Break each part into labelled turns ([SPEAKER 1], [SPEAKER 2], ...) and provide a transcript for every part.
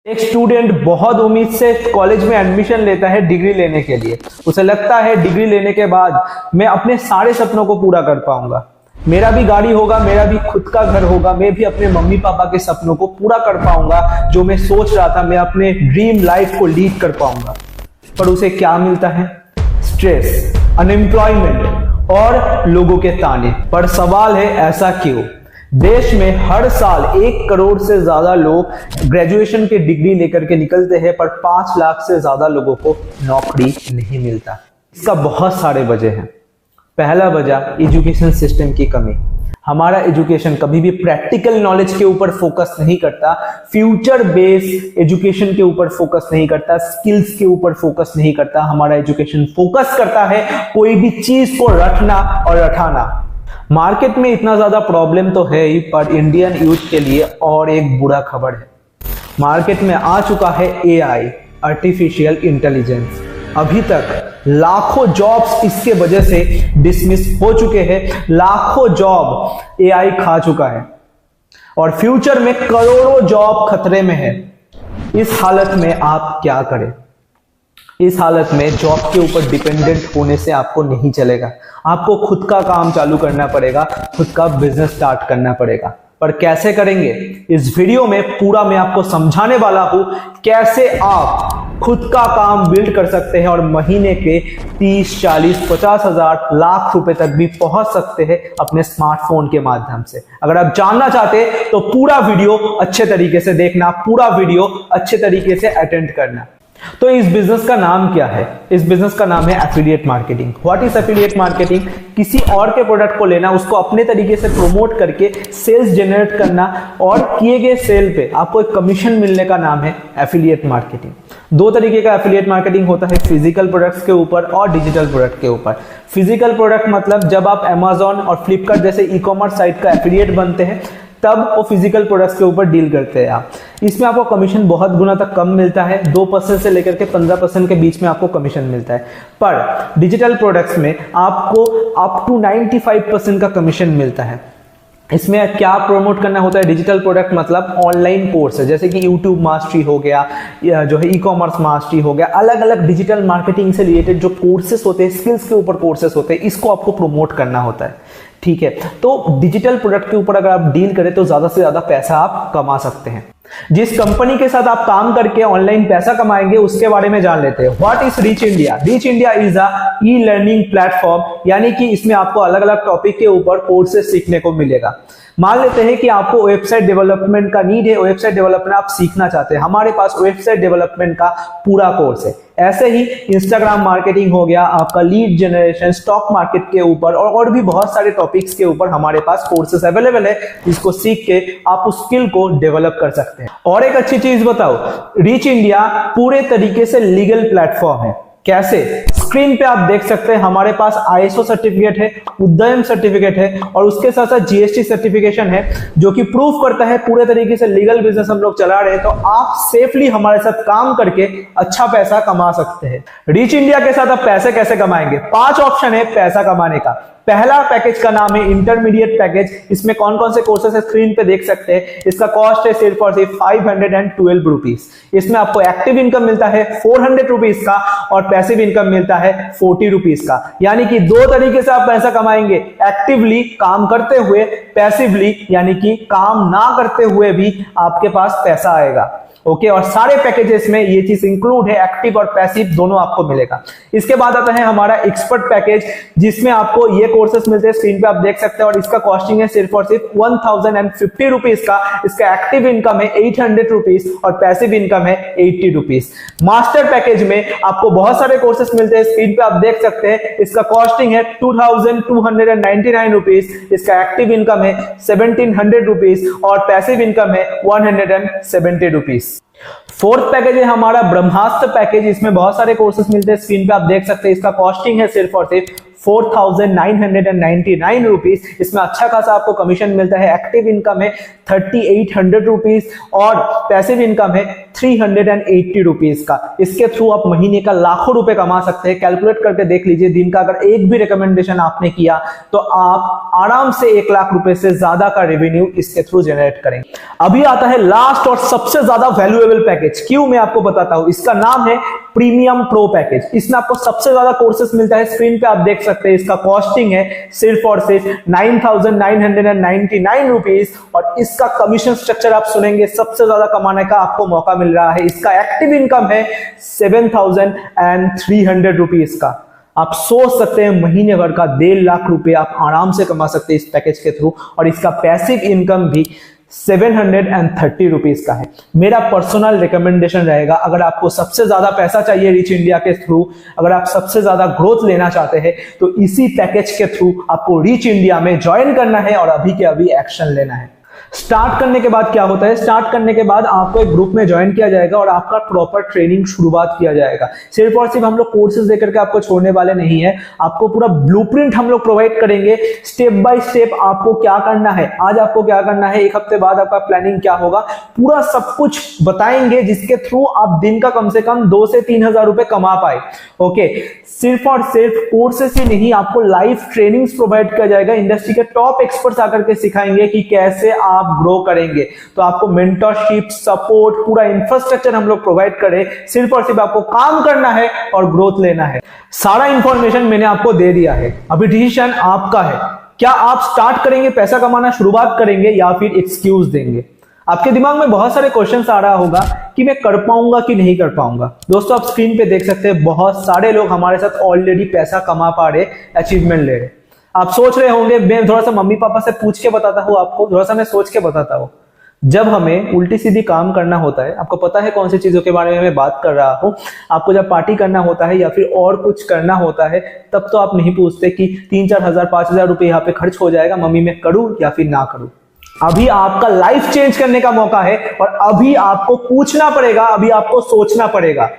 [SPEAKER 1] एक स्टूडेंट बहुत उम्मीद से कॉलेज में एडमिशन लेता है डिग्री लेने के लिए। उसे लगता है डिग्री लेने के बाद मैं अपने सारे सपनों को पूरा कर पाऊंगा, मेरा भी गाड़ी होगा, मेरा भी खुद का घर होगा, मैं भी अपने मम्मी पापा के सपनों को पूरा कर पाऊंगा। जो मैं सोच रहा था, मैं अपने ड्रीम लाइफ को लीड कर पाऊंगा। पर उसे क्या मिलता है? स्ट्रेस, अनएम्प्लॉयमेंट और लोगों के ताने। पर सवाल है, ऐसा क्यों? देश में हर साल 1 करोड़ से ज्यादा लोग ग्रेजुएशन की डिग्री लेकर के निकलते हैं, पर 5 लाख से ज्यादा लोगों को नौकरी नहीं मिलता। इसका बहुत सारे वजह हैं। पहला वजह एजुकेशन सिस्टम की कमी। हमारा एजुकेशन कभी भी प्रैक्टिकल नॉलेज के ऊपर फोकस नहीं करता, फ्यूचर बेस्ड एजुकेशन के ऊपर फोकस नहीं करता, स्किल्स के ऊपर फोकस नहीं करता। हमारा एजुकेशन फोकस करता है कोई भी चीज को रटना और रटाना। मार्केट में इतना ज्यादा प्रॉब्लम तो है ही, पर इंडियन यूथ के लिए और एक बुरा खबर है। मार्केट में आ चुका है एआई, आर्टिफिशियल इंटेलिजेंस। अभी तक लाखों जॉब्स इसके वजह से डिसमिस हो चुके हैं, लाखों जॉब एआई खा चुका है और फ्यूचर में करोड़ों जॉब खतरे में है। इस हालत में आप क्या करें? इस हालत में जॉब के ऊपर डिपेंडेंट होने से आपको नहीं चलेगा। आपको खुद का काम चालू करना पड़ेगा, खुद का बिजनेस स्टार्ट करना पड़ेगा। पर कैसे करेंगे? इस वीडियो में पूरा मैं आपको समझाने वाला हूं कैसे आप खुद का काम बिल्ड कर सकते हैं और महीने के 30, 40, 50 हजार, लाख रुपए तक भी पहुंच सकते हैं अपने स्मार्टफोन के माध्यम से। अगर आप जानना चाहते हैं तो पूरा वीडियो अच्छे तरीके से देखना, पूरा वीडियो अच्छे तरीके से अटेंड करना। तो इस बिजनेस का नाम क्या है? इस बिजनेस का नाम है affiliate marketing. What is affiliate marketing? किसी और के प्रोडक्ट को लेना, उसको अपने तरीके से प्रमोट करके सेल्स जनरेट करना और किए गए सेल पे आपको एक कमीशन मिलने का नाम है एफिलिएट मार्केटिंग। 2 तरीके का एफिलिएट मार्केटिंग होता है, फिजिकल प्रोडक्ट्स के ऊपर और डिजिटल प्रोडक्ट के ऊपर। फिजिकल प्रोडक्ट मतलब जब आप अमेजॉन और फ्लिपकार्ट जैसे ई कॉमर्स साइट का एफिलिएट बनते हैं, तब वो फिजिकल प्रोडक्ट्स के ऊपर डील करते हैं आप। इसमें आपको कमीशन बहुत गुना तक कम मिलता है, 2% से लेकर के 15% के बीच में आपको कमीशन मिलता है। पर डिजिटल प्रोडक्ट्स में आपको अप टू 95% का कमीशन मिलता है। इसमें क्या प्रमोट करना होता है? डिजिटल प्रोडक्ट मतलब ऑनलाइन कोर्स है, जैसे कि यूट्यूब मास्टरी हो गया, या जो है ई कॉमर्स मास्टरी हो गया, अलग अलग डिजिटल मार्केटिंग से रिलेटेड जो कोर्सेस होते हैं, स्किल्स के ऊपर कोर्सेस होते हैं, इसको आपको प्रमोट करना होता है। ठीक है, तो डिजिटल प्रोडक्ट के ऊपर अगर आप डील करें तो ज्यादा से ज्यादा पैसा आप कमा सकते हैं। जिस कंपनी के साथ आप काम करके ऑनलाइन पैसा कमाएंगे उसके बारे में जान लेते हैं। What is reach India? Reach India is a e learning platform, यानी कि इसमें आपको अलग अलग टॉपिक के ऊपर कोर्सेस सीखने को मिलेगा। मान लेते हैं कि आपको वेबसाइट डेवलपमेंट का नीड है, वेबसाइट डेवलपमेंट आप सीखना चाहते हैं, हमारे पास वेबसाइट डेवलपमेंट का पूरा कोर्स है। ऐसे ही इंस्टाग्राम मार्केटिंग हो गया, आपका लीड जनरेशन, स्टॉक मार्केट के ऊपर और भी बहुत सारे टॉपिक्स के ऊपर हमारे पास कोर्सेस अवेलेबल है, जिसको सीख के आप उस स्किल को डेवलप कर सकते हैं। और एक अच्छी चीज बताओ, रीच इंडिया पूरे तरीके से लीगल प्लेटफॉर्म है। कैसे? स्क्रीन पे आप देख सकते हैं हमारे पास ISO सर्टिफिकेट है, उद्यम सर्टिफिकेट है और उसके साथ साथ GST सर्टिफिकेशन है, जो कि प्रूफ करता है पूरे तरीके से लीगल बिजनेस हम लोग चला रहे हैं। तो आप सेफली हमारे साथ काम करके अच्छा पैसा कमा सकते हैं। रीच इंडिया के साथ आप पैसे कैसे कमाएंगे? 5 ऑप्शन है पैसा कमाने का। पहला पैकेज का नाम है इंटरमीडिएट पैकेज। इसमें कौन कौन से कोर्सेस है स्क्रीन पे देख सकते हैं। इसका कॉस्ट है सिर्फ और सिर्फ 512 रुपीज। इसमें आपको एक्टिव इनकम मिलता है 400 रुपीज का और पैसिव इनकम मिलता है 40 रुपीज का। यानी कि 2 तरीके से आप पैसा कमाएंगे, एक्टिवली काम करते हुए, पैसिवली यानी कि काम ना करते हुए भी आपके पास पैसा आएगा। ओके, और सारे पैकेजेस में ये चीज इंक्लूड है, एक्टिव और पैसिव दोनों आपको मिलेगा। इसके बाद आता है हमारा एक्सपर्ट पैकेज, जिसमें आपको ये कोर्सेस मिलते हैं, स्क्रीन पे आप देख सकते हैं, और इसका कॉस्टिंग है सिर्फ और सिर्फ 1050 रुपीज का। इसका एक्टिव इनकम है 800 रुपीज और पैसिव इनकम है 80 रुपीज। मास्टर पैकेज में आपको बहुत सारे कोर्सेस मिलते हैं, स्क्रीन पे आप देख सकते हैं। इसका कॉस्टिंग है 2299 रुपीज। इसका एक्टिव इनकम है 1700 रुपीज और पैसिव इनकम है 170 रुपीज। 4th पैकेज है हमारा ब्रह्मास्त्र पैकेज। इसमें बहुत सारे कोर्सेस मिलते हैं, स्क्रीन पे आप देख सकते हैं। इसका कॉस्टिंग है सिर्फ और सिर्फ 4999 रुपीज। इसमें अच्छा खासा आपको कमीशन मिलता है। एक्टिव इनकम है 3800 रुपीज और पैसिव इनकम है 380 रुपीज का। इसके थ्रू आप महीने का लाखों रुपए कमा सकते हैं। कैलकुलेट करके देख लीजिए, दिन का अगर एक भी रिकमेंडेशन आपने किया तो आप आराम से 1 लाख रुपए से ज्यादा का रेवेन्यू इसके थ्रू जनरेट करेंगे। अभी आता है लास्ट और सबसे ज्यादा वैल्यूएबल पैकेज। क्यों, मैं आपको बताता हूं। इसका नाम है प्रीमियम प्रो पैकेज। इसमें आपको सबसे ज्यादा कोर्सेस मिलता है। स्क्रीन पे आप देख सकते हैं, इसका कॉस्टिंग है सिर्फ और सिर्फ 9,999 रुपीज, और इसका कमीशन स्ट्रक्चर आप सुनेंगे, सबसे ज्यादा कमाने का आपको मौका मिल रहा है। इसका एक्टिव इनकम है 7,300 रुपीज का। आप सोच सकते हैं महीने भर का 1.5 लाख रुपए आप आराम से कमा सकते हैं इस पैकेज के थ्रू, और इसका पैसिव इनकम भी 730 रुपीज का है। मेरा पर्सनल रिकमेंडेशन रहेगा, अगर आपको सबसे ज्यादा पैसा चाहिए रीच इंडिया के थ्रू, अगर आप सबसे ज्यादा ग्रोथ लेना चाहते हैं, तो इसी पैकेज के थ्रू आपको रीच इंडिया में ज्वाइन करना है और अभी के अभी एक्शन लेना है। स्टार्ट करने के बाद क्या होता है, स्टार्ट करने के बाद आपको एक ग्रुप में ज्वाइन किया जाएगा और आपका प्रॉपर ट्रेनिंग शुरुआत किया जाएगा। सिर्फ और सिर्फ हम लोग कोर्सेज देकर के आपको छोड़ने वाले नहीं है, आपको पूरा ब्लूप्रिंट हम लोग प्रोवाइड करेंगे। स्टेप बाय स्टेप आपको क्या करना है, आज आपको क्या करना है, एक हफ्ते बाद आपका प्लानिंग क्या होगा, पूरा सब कुछ बताएंगे, जिसके थ्रू आप दिन का कम से कम 2 से 3 हजार रुपए कमा पाए। ओके, सिर्फ और सिर्फ कोर्सेस ही नहीं, आपको लाइव ट्रेनिंग्स प्रोवाइड किया जाएगा। इंडस्ट्री के टॉप एक्सपर्ट्स आकर के सिखाएंगे कि कैसे आप ग्रो करेंगे। तो आपको मेंटरशिप, सपोर्ट, पूरा इंफ्रास्ट्रक्चर हम लोग प्रोवाइड करें। सिर्फ और सिर्फ आपको काम करना है और ग्रोथ लेना है। सारा इंफॉर्मेशन मैंने आपको दे दिया है, अभी डिसीजन आपका है। क्या आप स्टार्ट करेंगे, पैसा कमाना शुरुआत करेंगे, या फिर एक्सक्यूज देंगे। आपके दिमाग में बहुत सारे क्वेश्चंस आ रहा होगा कि मैं कर पाऊंगा कि नहीं कर पाऊंगा। दोस्तों, आप स्क्रीन पे देख सकते हैं, बहुत सारे लोग हमारे साथ ऑलरेडी पैसा कमा पा रहे, अचीवमेंट ले रहे। आप सोच रहे होंगे, मैं थोड़ा सा मम्मी पापा से पूछ के बताता हूं आपको, थोड़ा सा मैं सोच के बताता हूं। जब हमें उल्टी सीधी काम करना होता है, आपको पता है कौन सी चीजों के बारे में मैं बात कर रहा हूं, आपको जब पार्टी करना होता है या फिर और कुछ करना होता है, तब तो आप नहीं पूछते कि 3-4 हजार 5 हजार रुपए यहाँ पे खर्च हो जाएगा, मम्मी मैं करूं या फिर ना करूं। अभी आपका लाइफ चेंज करने का मौका है और अभी आपको पूछना पड़ेगा, अभी आपको सोचना पड़ेगा।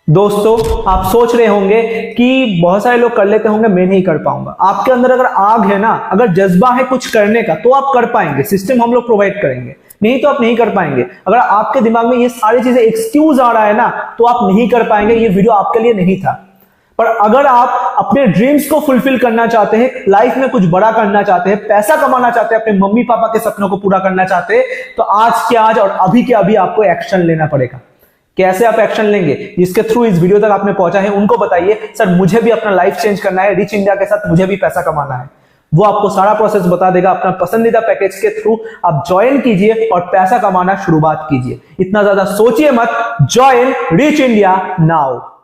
[SPEAKER 1] दोस्तों, आप सोच रहे होंगे कि बहुत सारे लोग कर लेते होंगे, मैं नहीं कर पाऊंगा। आपके अंदर अगर आग है ना, अगर जज्बा है कुछ करने का, तो आप कर पाएंगे। सिस्टम हम लोग प्रोवाइड करेंगे, नहीं तो आप नहीं कर पाएंगे। अगर आपके दिमाग में ये सारी चीजें एक्सक्यूज आ रहा है ना, तो आप नहीं कर पाएंगे। ये वीडियो आपके लिए नहीं था। पर अगर आप अपने ड्रीम्स को फुलफिल करना चाहते हैं, लाइफ में कुछ बड़ा करना चाहते हैं, पैसा कमाना चाहते हैं, अपने मम्मी पापा के सपनों को पूरा करना चाहते हैं, तो आज के आज और अभी के अभी आपको एक्शन लेना पड़ेगा। कैसे आप एक्शन लेंगे, जिसके थ्रू इस वीडियो तक आपने पहुंचा है, उनको बताइए, सर मुझे भी अपना लाइफ चेंज करना है, रिच इंडिया के साथ मुझे भी पैसा कमाना है। वो आपको सारा प्रोसेस बता देगा। अपना पसंदीदा पैकेज के थ्रू आप ज्वाइन कीजिए और पैसा कमाना शुरुआत कीजिए। इतना ज्यादा सोचिए मत, ज्वाइन रिच इंडिया नाउ।